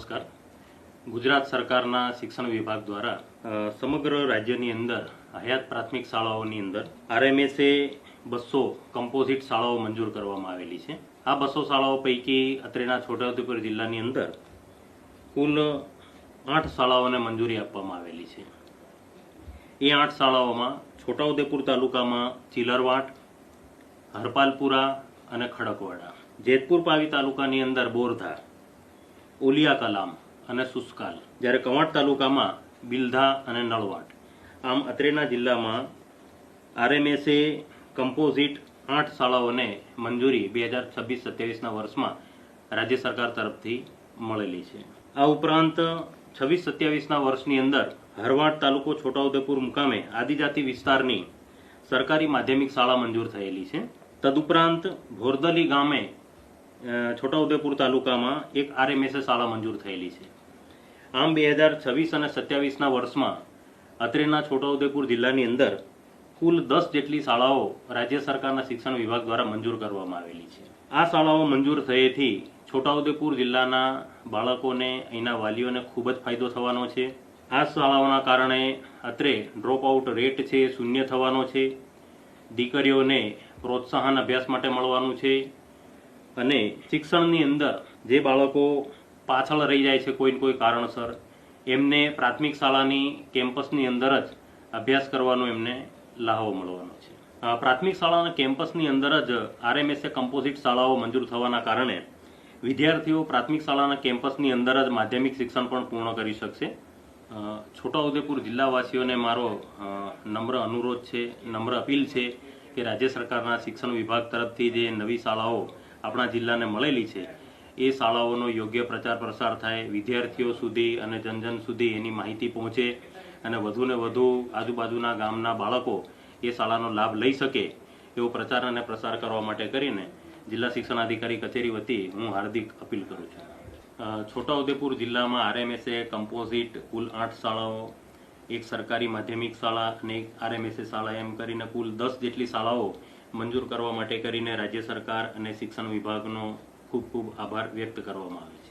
નમસ્કાર। ગુજરાત સરકારના શિક્ષણ વિભાગ દ્વારા સમગ્ર રાજ્યની અંદર હયાત પ્રાથમિક શાળાઓની અંદર આરએમએસએ 200 કમ્પોઝિટ શાળાઓ મંજૂર કરવામાં આવેલી છે। આ 200 શાળાઓ પૈકી અત્રેના છોટાઉદેપુર જિલ્લાની અંદર કુલ 8 શાળાઓને મંજૂરી આપવામાં આવેલી છે। એ 8 શાળાઓમાં છોટાઉદેપુર તાલુકામાં ચિલરવાટ, હરપાલપુરા અને ખડકવાડા, જેતપુર પાવી તાલુકાની અંદર બોરધા, ઓલિયા કલામ અને સુસ્કાલ, જ્યારે કવાંટ તાલુકામાં બિલધા અને નળવાટ। આમ અત્રેના જિલ્લામાં આરએમએસએ કમ્પોઝિટ 8 શાળાઓને મંજૂરી 2026-27ના વર્ષમાં રાજ્ય સરકાર તરફથી મળેલી છે। આ ઉપરાંત 26-27ના વર્ષની અંદર હરવાટ તાલુકો છોટાઉદેપુર મુકામે આદિજાતિ વિસ્તારની સરકારી માધ્યમિક શાળા મંજૂર થયેલી છે। તદુપરાંત ભોરદલી ગામે છોટાઉદેપુર તાલુકામાં એક આરએમએસએ શાળા મંજૂર થયેલી છે। આમ 2026 અને 27ના વર્ષમાં અત્રેના છોટાઉદેપુર જિલ્લાની અંદર કુલ 10 જેટલી શાળાઓ રાજ્ય સરકારના શિક્ષણ વિભાગ દ્વારા મંજૂર કરવામાં આવેલી છે। આ શાળાઓ મંજૂર થયેથી છોટાઉદેપુર જિલ્લાના બાળકોને, અહીંના વાલીઓને ખૂબ જ ફાયદો થવાનો છે। આ શાળાઓના કારણે અત્રે ડ્રોપ આઉટ રેટ છે શૂન્ય થવાનો છે, દીકરીઓને પ્રોત્સાહન અભ્યાસ માટે મળવાનું છે અને શિક્ષણની અંદર જે બાળકો પાછળ રહી જાય છે કોઈ કારણસર, એમને પ્રાથમિક શાળાની કેમ્પસની અંદર જ અભ્યાસ કરવાનો એમને લાહવો મળવાનો છે। પ્રાથમિક શાળાના કેમ્પસની અંદર જ આરએમએસએ કમ્પોઝિટ શાળાઓ મંજૂર થવાના કારણે વિદ્યાર્થીઓ પ્રાથમિક શાળાના કેમ્પસની અંદર જ માધ્યમિક શિક્ષણ પણ પૂર્ણ કરી શકશે। છોટાઉદેપુર જિલ્લાવાસીઓને મારો નમ્ર અનુરોધ છે, નમ્ર અપીલ છે કે રાજ્ય સરકારના શિક્ષણ વિભાગ તરફથી જે નવી શાળાઓ આપણા જિલ્લાને મળેલી છે એ શાળાઓનો યોગ્ય પ્રચાર પ્રસાર થાય, વિદ્યાર્થીઓ સુધી અને જન સુધી એની માહિતી પહોંચે અને વધુને વધુ આજુબાજુના ગામના બાળકો એ શાળાનો લાભ લઈ શકે એવો પ્રચાર અને પ્રસાર કરવા માટે કરીને જિલ્લા શિક્ષણાધિકારી કચેરી વતી હું હાર્દિક અપીલ કરું છું। છોટાઉદેપુર જિલ્લામાં આરએમએસએ કમ્પોઝિટ કુલ 8 શાળાઓ, એક સરકારી માધ્યમિક શાળા અને એક આરએમએસએ શાળા, એમ કરીને કુલ 10 જેટલી શાળાઓ મંજૂર કરવા માટે કરીને રાજ્ય સરકાર અને શિક્ષણ વિભાગનો ખૂબ ખૂબ આભાર વ્યક્ત કરવામાં આવે છે।